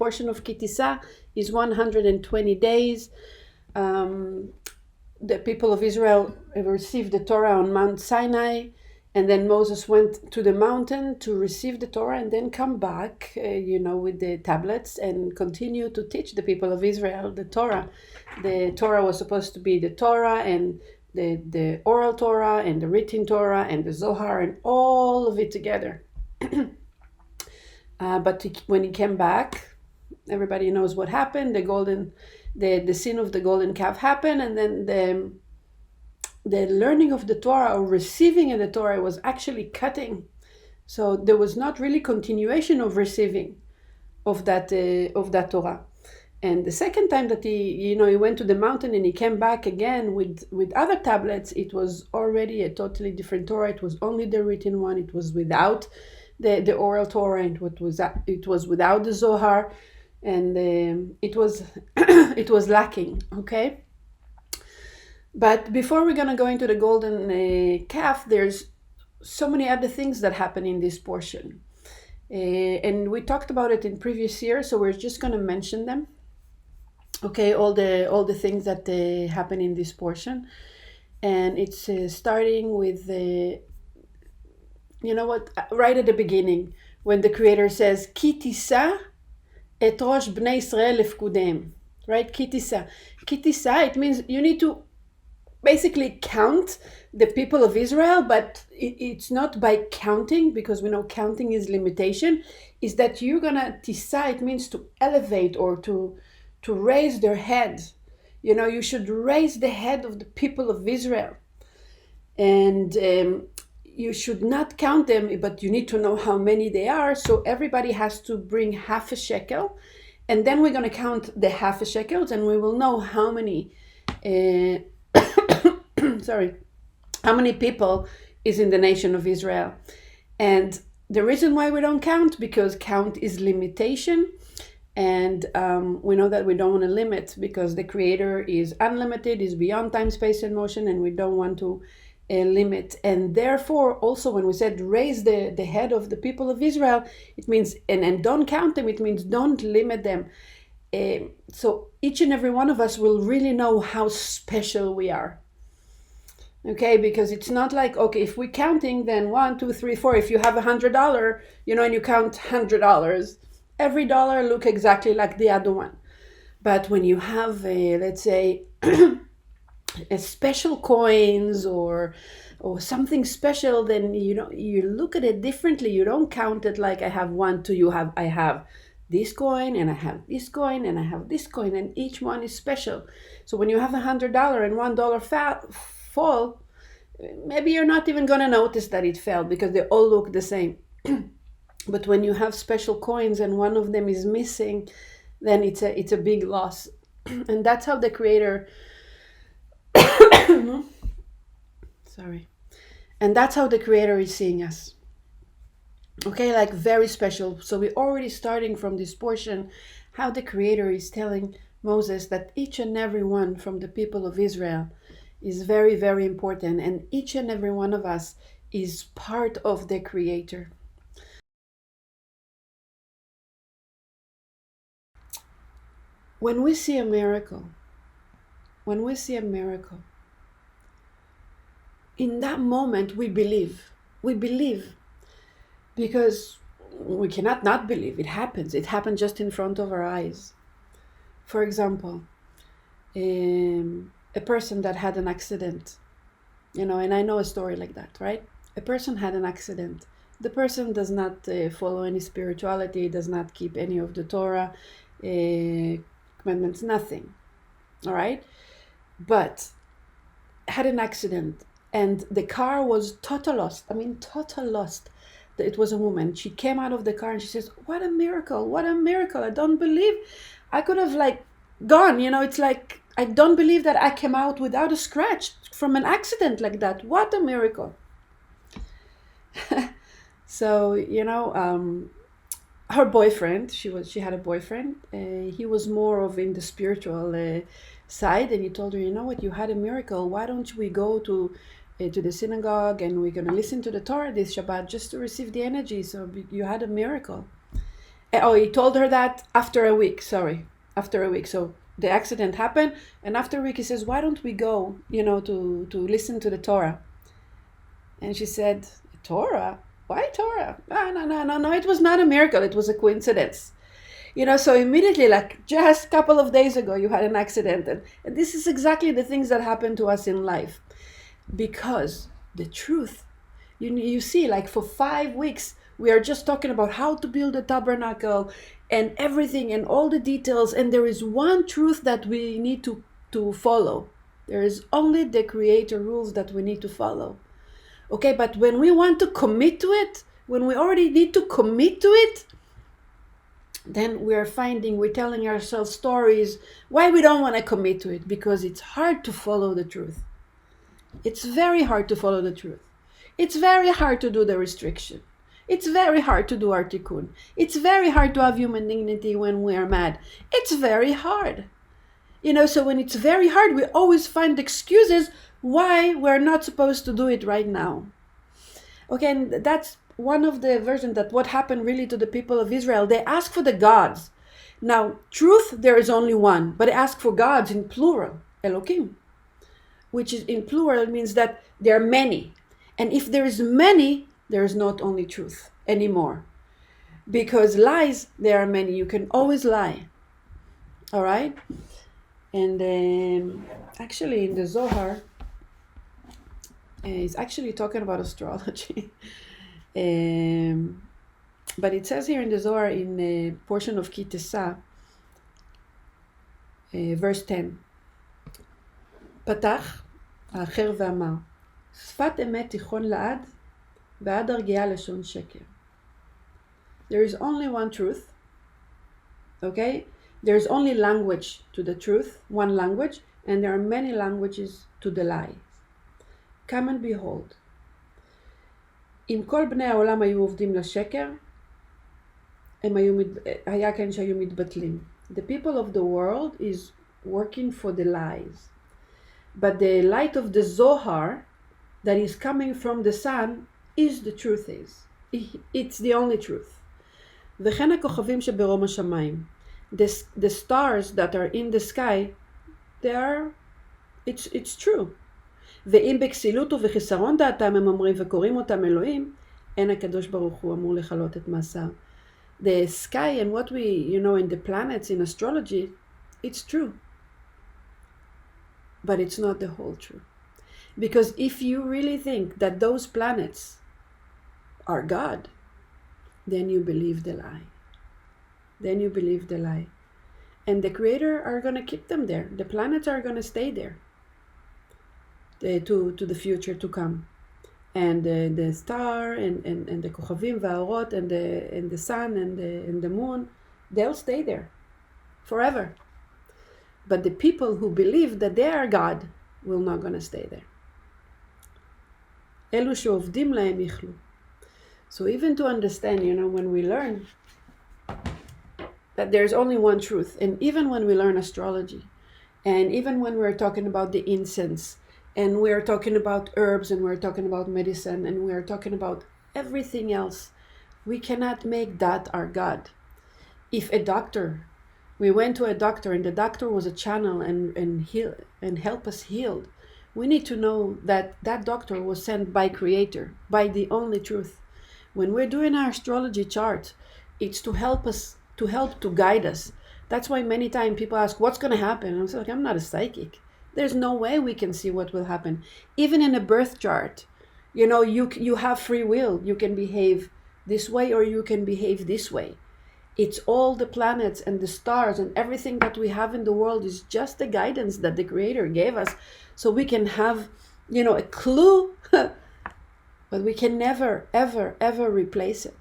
portion of Ki Tisa is 120 days. The people of Israel received the Torah on Mount Sinai, and then Moses went to the mountain to receive the Torah and then come back, with the tablets and continue to teach the people of Israel the Torah. The Torah was supposed to be the Torah and the oral Torah and the written Torah and the Zohar and all of it together. But when he came back, everybody knows what happened. The sin of the golden calf happened, and then the learning of the Torah or receiving of the Torah was actually cutting. So there was not really continuation of receiving of that Torah. And the second time that he went to the mountain and he came back again with other tablets, it was already a totally different Torah. It was only the written one. It was without the oral Torah, and it was without the Zohar, and it was it was lacking. Okay. But before we're gonna go into the golden calf, there's so many other things that happen in this portion, and we talked about it in previous years, so we're just gonna mention them. Okay, all the things that happen in this portion, and it's starting with right at the beginning, when the Creator says, Ki Tisa et rosh bnei Israel lefkudeim. Right, Ki Tisa. Ki Tisa, it means you need to basically count the people of Israel, but it's not by counting, because we know counting is limitation. Is that you're gonna Tisa, it means to elevate or to raise their head. You should raise the head of the people of Israel. And you should not count them, but you need to know how many they are. So everybody has to bring half a shekel. And then we're going to count the half a shekels, and we will know how many, how many people is in the nation of Israel. And the reason why we don't count, because count is limitation. And we know that we don't want to limit, because the Creator is unlimited, is beyond time, space, and motion, and we don't want to limit. And therefore, also when we said raise the head of the people of Israel, it means, and don't count them, it means don't limit them. So each and every one of us will really know how special we are. Okay, because it's not like, okay, if we're counting, then 1, 2, 3, 4, if you have $100, and you count $100, every dollar look exactly like the other one. But when you have, let's say, a special coins or something special, then you look at it differently. You don't count it like I have 1, 2. I have this coin, and I have this coin, and I have this coin, and each one is special. So when you have $100 and $1 fall, maybe you're not even gonna notice that it fell, because they all look the same. But when you have special coins and one of them is missing, then it's a big loss. And that's how the Creator and that's how the Creator is seeing us. Okay, like very special. So we're already starting from this portion, how the Creator is telling Moses that each and every one from the people of Israel is very, very important, and each and every one of us is part of the Creator. When we see a miracle, in that moment we believe, because we cannot not believe. It happened just in front of our eyes. For example, a person that had an accident, and I know a story like that, right? A person had an accident. The person does not follow any spirituality, does not keep any of the Torah commandments, nothing. All right? But had an accident, and the car was total lost. It was a woman. She came out of the car and she says, what a miracle, I don't believe I could have gone. It's like, I don't believe that I came out without a scratch from an accident like that. What a miracle. So her boyfriend, she had a boyfriend, he was more of in the spiritual side, and he told her, what, you had a miracle, why don't we go to the synagogue, and we're going to listen to the Torah this Shabbat just to receive the energy. So you had a miracle. Oh, he told her that after a week. Sorry, after a week. So the accident happened, and after a week he says, "Why don't we go, to listen to the Torah?" And she said, "Torah? Why Torah? No, no, no, no, no. It was not a miracle. It was a coincidence." So immediately, like just a couple of days ago, you had an accident, and this is exactly the things that happen to us in life, because the truth. You see, like for 5 weeks, we are just talking about how to build a tabernacle and everything and all the details. And there is one truth that we need to follow. There is only the Creator rules that we need to follow. Okay, but when we want to commit to it, when we already need to commit to it, then we're telling ourselves stories why we don't want to commit to it, because it's hard to follow the truth. It's very hard to follow the truth. It's very hard to do the restriction. It's very hard to do our tikkun. It's very hard to have human dignity when we are mad. It's very hard. So when it's very hard, we always find excuses why we're not supposed to do it right now. Okay, and that's one of the versions that what happened really to the people of Israel. They ask for the gods. Now, truth, there is only one, but they ask for gods in plural, Elohim, which is in plural means that there are many. And if there is many, there is not only truth anymore. Because lies, there are many. You can always lie. All right? And actually in the Zohar, it's actually talking about astrology. But it says here in the Zohar, in a portion of Ki Tisa, verse 10, פתח האחר ואמר, שפת אמת תיכון לעד, ועד הרגיעה לשון שקר. There is only one truth, okay? There is only language to the truth, one language, and there are many languages to the lie. Come and behold. אם כל בני העולם היו עובדים לשקר, היה כן שהיו מתבטלים. The people of the world is working for the lies. But the light of the Zohar that is coming from the sun is the truth is. It's the only truth. וכן הכוכבים שברום השמיים. The stars that are in the sky, it's true. ואם בכסילות ובחיסרון דעתם הם אומרים וקוראים אותם אלוהים, אין הקדוש ברוך הוא אמור לכלות את מעשיו. The sky and what we, in the planets in astrology, it's true. But it's not the whole truth. Because if you really think that those planets are God, then you believe the lie. Then you believe the lie. And the Creator are going to keep them there. The planets are going to stay there to the future to come. And the star and the kochavim va'orot and the sun and the moon, they'll stay there forever. But the people who believe that they are God will not going to stay there. אלו שעובדים להם יחלו. So even to understand, when we learn that there's only one truth, and even when we learn astrology, and even when we're talking about the incense, and we're talking about herbs, and we're talking about medicine, and we're talking about everything else, we cannot make that our God. If we went to a doctor, and the doctor was a channel and help us healed, we need to know that that doctor was sent by Creator, by the only truth. When we're doing our astrology chart, it's to help to guide us. That's why many times people ask, what's going to happen? And I'm like, I'm not a psychic. There's no way we can see what will happen. Even in a birth chart, you have free will. You can behave this way or you can behave this way. It's all the planets and the stars and everything that we have in the world is just the guidance that the Creator gave us, so we can have, a clue, but we can never, ever, ever replace it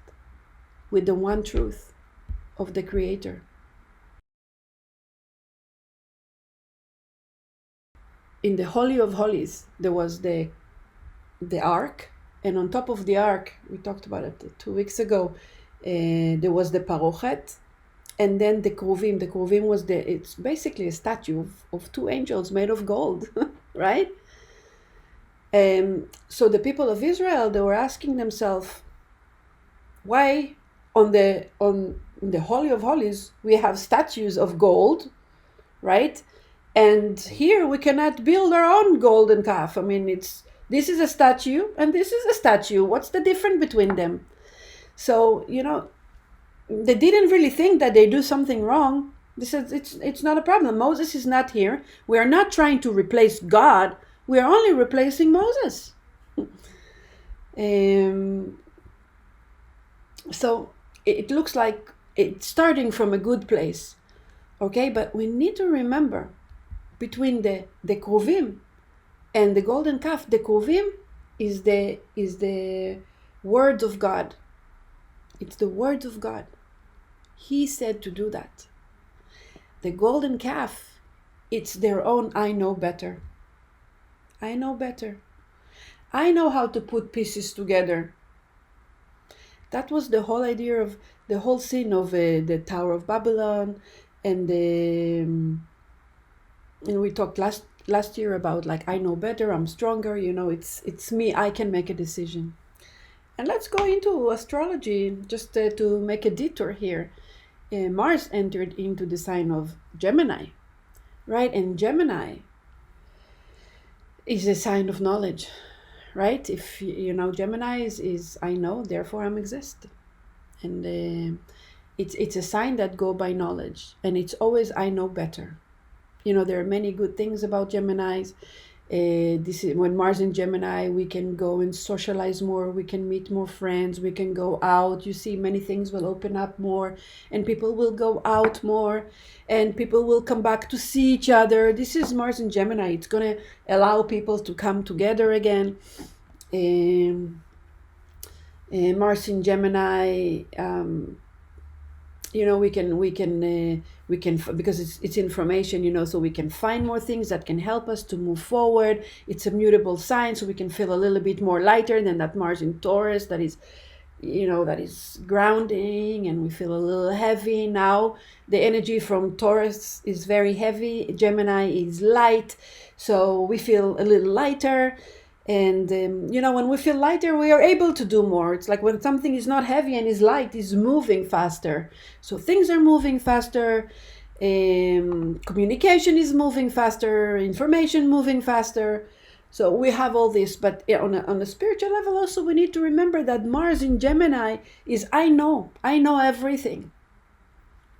with the one truth of the Creator. In the Holy of Holies, there was the Ark, and on top of the Ark, we talked about it 2 weeks ago, there was the Parochet, and then the Kruvim. The Kruvim it's basically a statue of two angels made of gold, right? So the people of Israel, they were asking themselves, why on in the Holy of Holies, we have statues of gold, right? And here we cannot build our own golden calf. I mean, this is a statue and this is a statue. What's the difference between them? So, they didn't really think that they do something wrong. They said it's not a problem. Moses is not here. We are not trying to replace God. We are only replacing Moses. So it looks like it's starting from a good place. Okay, but we need to remember between the Kruvim and the golden calf, the Kruvim is the word of God. It's the word of God. He said to do that. The golden calf, it's their own I know better. I know better. I know how to put pieces together. That was the whole idea of the whole scene of the Tower of Babylon, and we talked last year about like I know better, I'm stronger. It's me. I can make a decision. And let's go into astrology just to make a detour here. Mars entered into the sign of Gemini, right? And Gemini is a sign of knowledge, right? If Gemini is I know, therefore I'm exist, and it's a sign that go by knowledge, and it's always I know better. There are many good things about Geminis. This is when Mars in Gemini, we can go and socialize more, we can meet more friends, we can go out. You see, many things will open up more, and people will go out more, and people will come back to see each other. This is Mars in Gemini. It's going to allow people to come together again. Mars in Gemini, we can because it's information, so we can find more things that can help us to move forward. It's a mutable sign, so we can feel a little bit more lighter than that Mars in Taurus that is grounding, and we feel a little heavy. Now the energy from Taurus is very heavy, Gemini is light, so we feel a little lighter. And when we feel lighter, we are able to do more. It's like when something is not heavy and is light, is moving faster. So things are moving faster. Communication is moving faster. Information moving faster. So we have all this. But on a spiritual level also, we need to remember that Mars in Gemini is I know everything.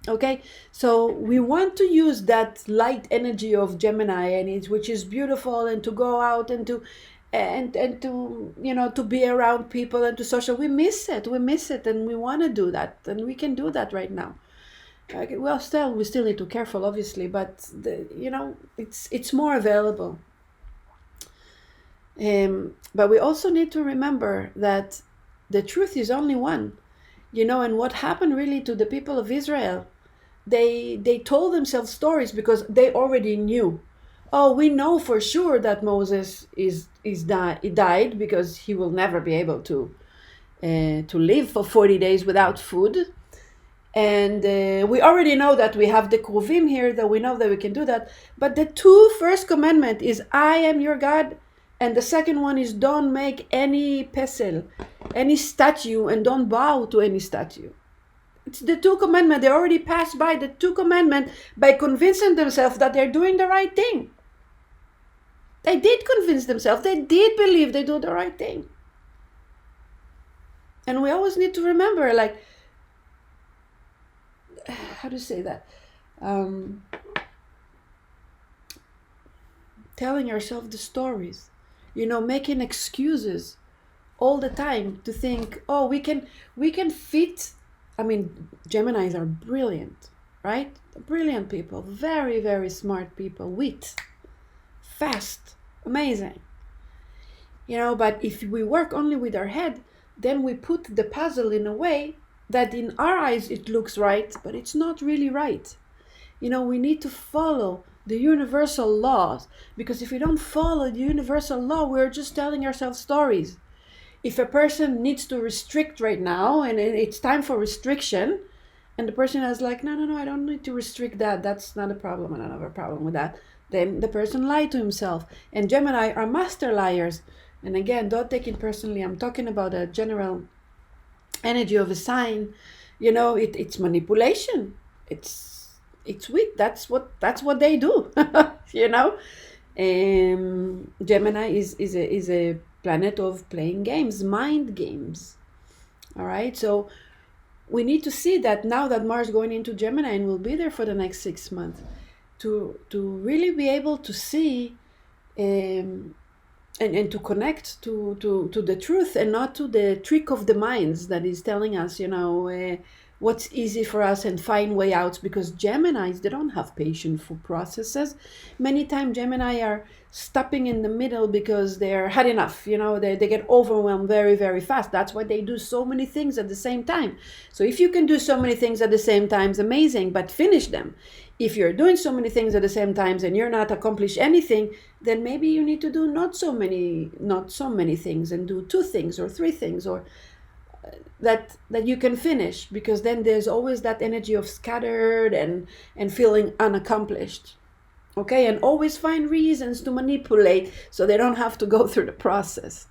Okay, so we want to use that light energy of Gemini, which is beautiful, and to go out and to to be around people and to social. We miss it, and we want to do that, and we can do that right now. Well, we still need to be careful, obviously, but it's more available. But we also need to remember that the truth is only one. And what happened really to the people of Israel, they told themselves stories because they already knew. Oh, we know for sure that Moses died because he will never be able to live for 40 days without food. And we already know that we have the Kruvim here, that we know that we can do that. But the first commandment is I am your God. And the second one is don't make any pesel, any statue, and don't bow to any statue. It's the two commandments. They already passed by the two commandments by convincing themselves that they're doing the right thing. They did convince themselves. They did believe they do the right thing. And we always need to remember, like, how to say that? Telling ourselves the stories. Making excuses all the time to think, oh, we can fit. I mean, Geminis are brilliant, right? Brilliant people, very, very smart people, wit, fast, amazing. But if we work only with our head, then we put the puzzle in a way that in our eyes it looks right, but it's not really right. We need to follow the universal laws, because if we don't follow the universal law, we're just telling ourselves stories. If a person needs to restrict right now and it's time for restriction, and the person is like, no, I don't need to restrict that. That's not a problem. I don't have a problem with that. Then the person lied to himself. And Gemini are master liars. And again, don't take it personally. I'm talking about a general energy of a sign. It's manipulation. It's weak. That's what they do. you know Gemini is a planet of playing games, mind games. All right, so we need to see that now that Mars going into Gemini and will be there for the next 6 months, to really be able to see, and to connect to the truth, and not to the trick of the minds that is telling us, what's easy for us and find way outs. Because Geminis, they don't have patience for processes. Many times Gemini are stopping in the middle because they're had enough. They get overwhelmed very, very fast. That's why they do so many things at the same time. So if you can do so many things at the same time, it's amazing, but finish them. If you're doing so many things at the same time and you're not accomplish anything, then maybe you need to do not so many things, and do 2 things or 3 things, or that you can finish, because then there's always that energy of scattered and feeling unaccomplished. Okay, and always find reasons to manipulate so they don't have to go through the process.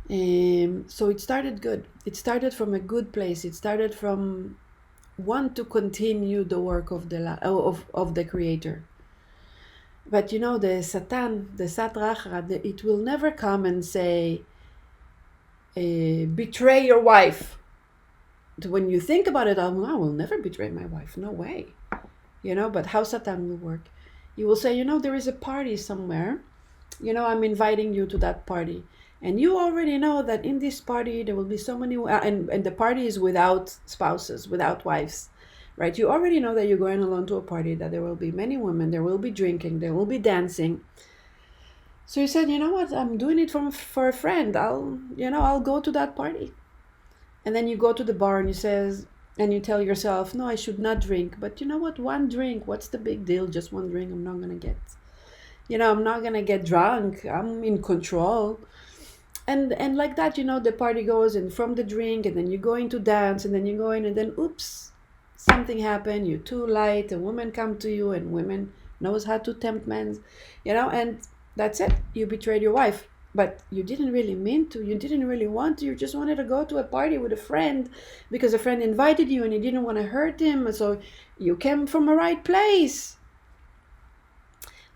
So it started good. It started from a good place. It started from want to continue the work of the Creator. But the Satan, the Satrachra, it will never come and say, betray your wife. When you think about it, I will never betray my wife. No way. But how Satan will work? He will say, there is a party somewhere. I'm inviting you to that party. And you already know that in this party, there will be so many, and the party is without spouses, without wives. Right? You already know that you're going alone to a party, that there will be many women, there will be drinking, there will be dancing. So you said, what? I'm doing it for a friend. I'll go to that party. And then you go to the bar and you tell yourself, no, I should not drink. But you know what? One drink, what's the big deal? Just one drink, I'm not going to get, I'm not going to get drunk. I'm in control. And like that, the party goes, and from the drink, and then you're going to dance, and then you go in, and then, oops, something happened, you're too light, a woman come to you, and women knows how to tempt men, and that's it. You betrayed your wife, but you didn't really mean to, you didn't really want to, you just wanted to go to a party with a friend because a friend invited you and you didn't want to hurt him, so you came from a right place.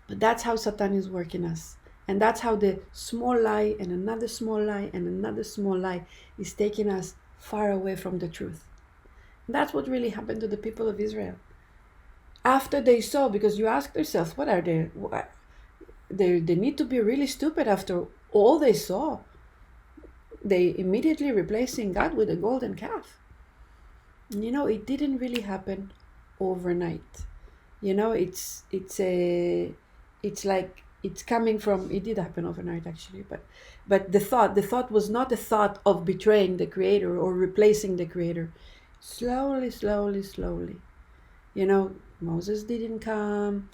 But that's how Satan is working us. And that's how the small lie and another small lie and another small lie is taking us far away from the truth. That's what really happened to the people of Israel. After they saw, because you ask yourself, what are they? They need to be really stupid after all they saw. They immediately replacing God with a golden calf. It didn't really happen overnight. It's coming from, it did happen overnight actually, but the thought was not a thought of betraying the Creator or replacing the Creator. Slowly. Moses didn't come,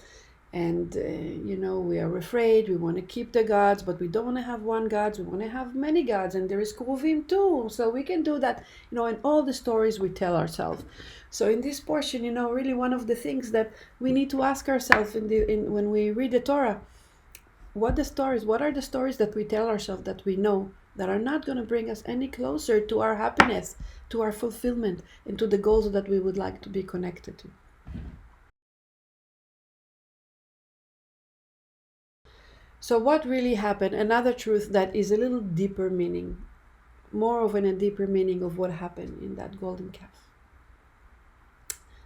and we are afraid. We want to keep the gods, but we don't want to have one God. We want to have many gods, and there is Kruvim too, so we can do that. In all the stories we tell ourselves. So in this portion, really one of the things that we need to ask ourselves when we read the Torah. What are the stories that we tell ourselves that we know that are not going to bring us any closer to our happiness, to our fulfillment, and to the goals that we would like to be connected to? So what really happened? Another truth that is a little deeper meaning, more of a deeper meaning of what happened in that golden calf.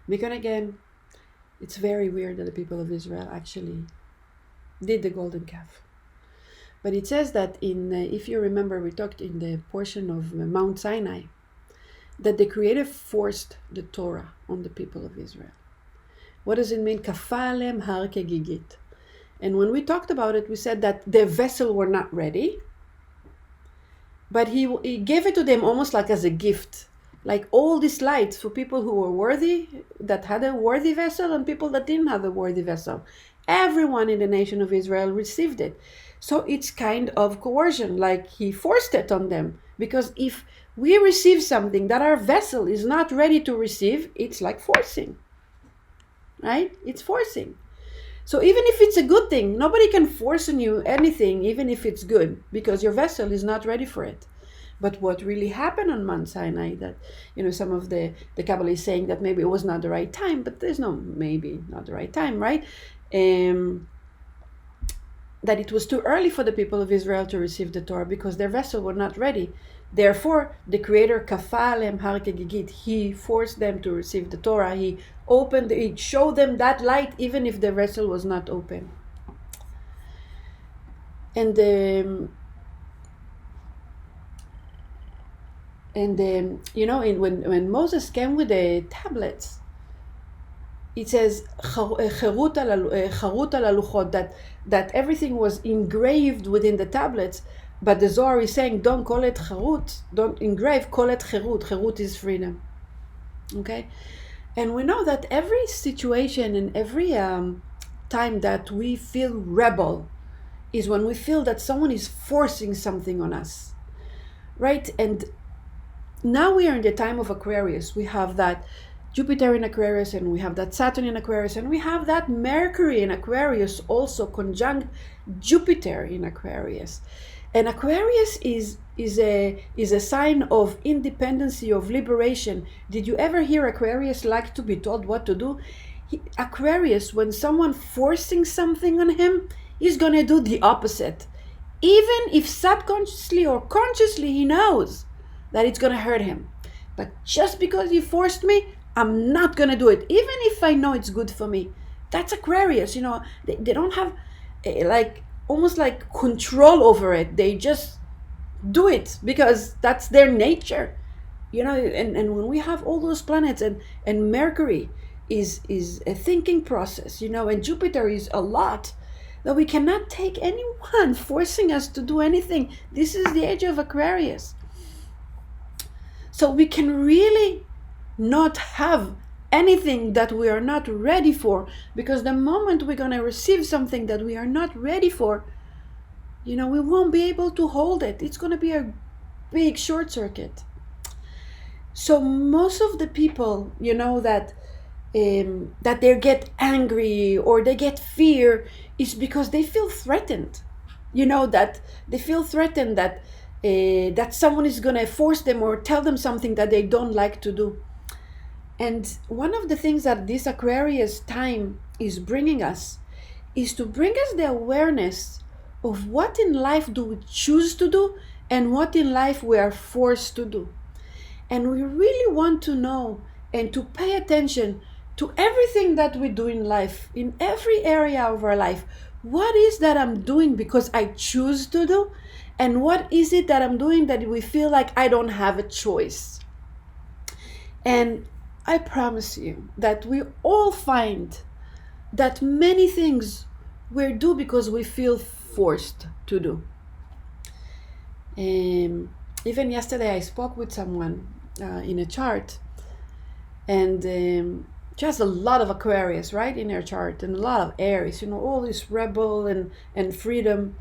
Because again, it's very weird that the people of Israel actually did the golden calf. But it says that if you remember, we talked in the portion of Mount Sinai, that the Creator forced the Torah on the people of Israel. What does it mean? Kafalem har kegigit. And when we talked about it, we said that their vessel were not ready, but he gave it to them almost like as a gift. Like all these lights for people who were worthy, that had a worthy vessel, and people that didn't have a worthy vessel. Everyone in the nation of Israel received it. So it's kind of coercion, like he forced it on them. Because if we receive something that our vessel is not ready to receive, it's like forcing. Right? It's forcing. So even if it's a good thing, nobody can force on you anything, even if it's good, because your vessel is not ready for it. But what really happened on Mount Sinai, that, some of the Kabbalah is saying that maybe it was not the right time, but there's no maybe not the right time, right? That it was too early for the people of Israel to receive the Torah because their vessel were not ready. Therefore, the Creator kafa alem har kegigit. He forced them to receive the Torah. He showed them that light, even if the vessel was not open. And when Moses came with the tablets, it says charut al haluchot, that everything was engraved within the tablets. But the Zohar is saying, don't call it charut, don't engrave, call it cherut. Cherut is freedom. Okay, and we know that every situation and every time that we feel rebel is when we feel that someone is forcing something on us, right? And now we are in the time of Aquarius. We have that Jupiter in Aquarius, and we have that Saturn in Aquarius, and we have that Mercury in Aquarius also conjunct Jupiter in Aquarius. And Aquarius is a sign of independency, of liberation. Did you ever hear Aquarius like to be told what to do? Aquarius, when someone forcing something on him, he's going to do the opposite. Even if subconsciously or consciously he knows that it's going to hurt him. But just because you forced me, I'm not going to do it, even if I know it's good for me. That's Aquarius, they don't have almost like control over it. They just do it because that's their nature, and when we have all those planets, and Mercury is a thinking process, and Jupiter is a lot, that we cannot take anyone forcing us to do anything. This is the age of Aquarius. So we can really not have anything that we are not ready for, because the moment we're going to receive something that we are not ready for, we won't be able to hold it. It's going to be a big short circuit. So most of the people, that they get angry or they get fear is because they feel threatened. That they feel threatened that someone is going to force them or tell them something that they don't like to do. And one of the things that this Aquarius time is bringing us is to bring us the awareness of what in life do we choose to do and what in life we are forced to do. And we really want to know and to pay attention to everything that we do in life, in every area of our life. What is that I'm doing because I choose to do? And what is it that I'm doing that we feel like I don't have a choice? And I promise you that we all find that many things we do because we feel forced to do. Even yesterday I spoke with someone in a chart, and she has a lot of Aquarius, right, in her chart, and a lot of Aries, all this rebel and freedom,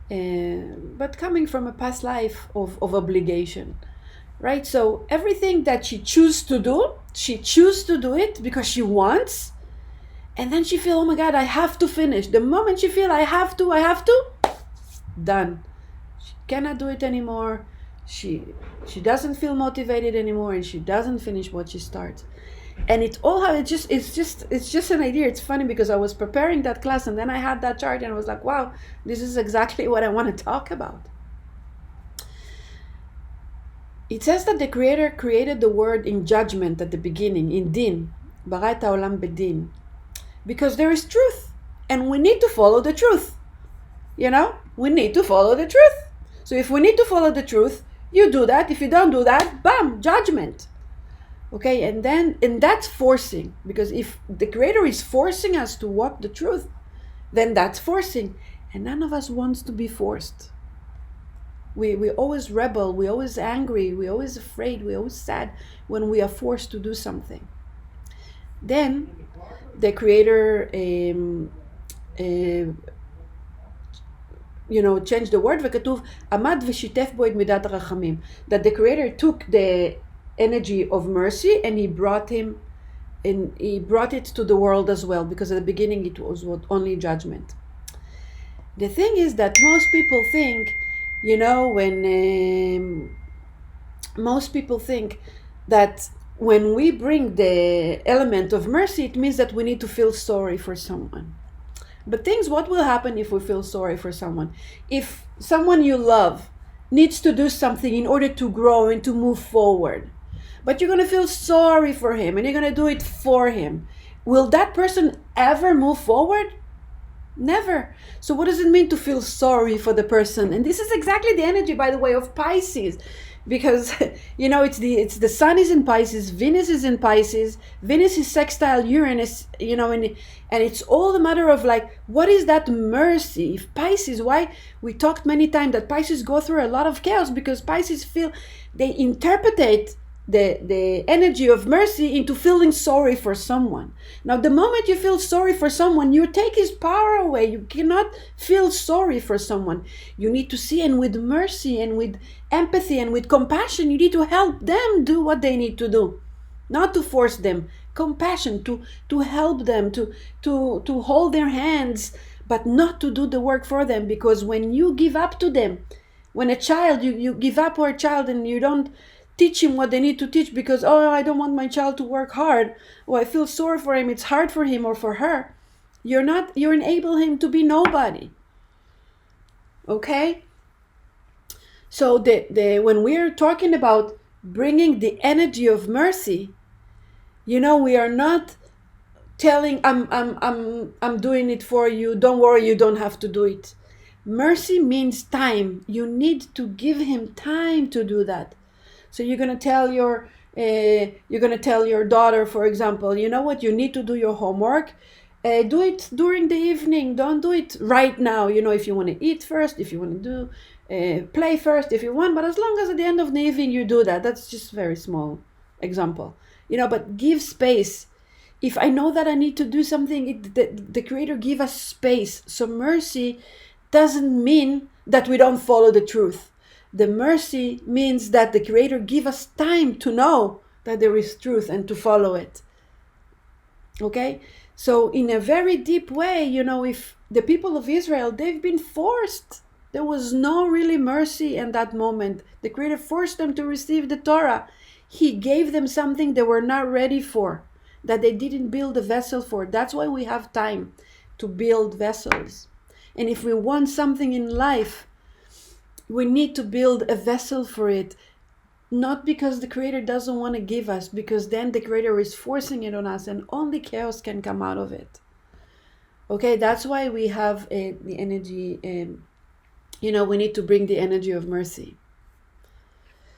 but coming from a past life of obligation, right? So everything that she chooses to do it because she wants, and then she feels, oh my God, I have to finish. The moment she feels I have to, done. She cannot do it anymore. She doesn't feel motivated anymore, and she doesn't finish what she starts. And it's just an idea. It's funny because I was preparing that class, and then I had that chart, and I was like, wow, this is exactly what I want to talk about. It says that the Creator created the word in judgment at the beginning, in din, barat haolam bedin, because there is truth, and we need to follow the truth. We need to follow the truth. So if we need to follow the truth, you do that. If you don't do that, bam, judgment. Okay, and that's forcing, because if the Creator is forcing us to walk the truth, then that's forcing, and none of us wants to be forced. We always rebel, we always angry, we always afraid, we always sad when we are forced to do something. Then the Creator changed the word, וכתוב, עמד ושיתף בו את מידת הרחמים, that the Creator took the energy of mercy and he brought him and he brought it to the world as well, because at the beginning it was only judgment. The thing is that most people think, when most people think that when we bring the element of mercy, it means that we need to feel sorry for someone. But what will happen if we feel sorry for someone? If someone you love needs to do something in order to grow and to move forward, but you're going to feel sorry for him and you're going to do it for him, will that person ever move forward? Never. So what does it mean to feel sorry for the person? And this is exactly the energy, by the way, of Pisces, because it's the sun is in Pisces, Venus is in Pisces, Venus is sextile Uranus, and it's all the matter of like, what is that mercy? If Pisces, why we talked many times that Pisces go through a lot of chaos, because Pisces they interpretate the energy of mercy into feeling sorry for someone. Now, the moment you feel sorry for someone, you take his power away. You cannot feel sorry for someone. You need to see, and with mercy and with empathy and with compassion, you need to help them do what they need to do, not to force them. Compassion, to help them, to hold their hands, but not to do the work for them. Because when you give up to them, when a child, you give up for a child and you don't teach him what they need to teach, because, I don't want my child to work hard, or I feel sorry for him, it's hard for him or for her, you enable him to be nobody. Okay? So when we're talking about bringing the energy of mercy, we are not telling, I'm doing it for you, don't worry, you don't have to do it. Mercy means time. You need to give him time to do that. So you're gonna tell your daughter, for example, you know what, you need to do your homework. Do it during the evening. Don't do it right now. If you want to eat first, if you want to do play first, if you want. But as long as at the end of the evening you do that, that's just a very small example. But give space. If I know that I need to do something, the Creator give us space. So mercy doesn't mean that we don't follow the truth. The mercy means that the Creator give us time to know that there is truth and to follow it. Okay? So in a very deep way, if the people of Israel, they've been forced. There was no really mercy in that moment. The Creator forced them to receive the Torah. He gave them something they were not ready for, that they didn't build a vessel for. That's why we have time to build vessels. And if we want something in life, we need to build a vessel for it, not because the Creator doesn't want to give us, because then the Creator is forcing it on us and only chaos can come out of it. Okay, that's why we have the energy, we need to bring the energy of mercy.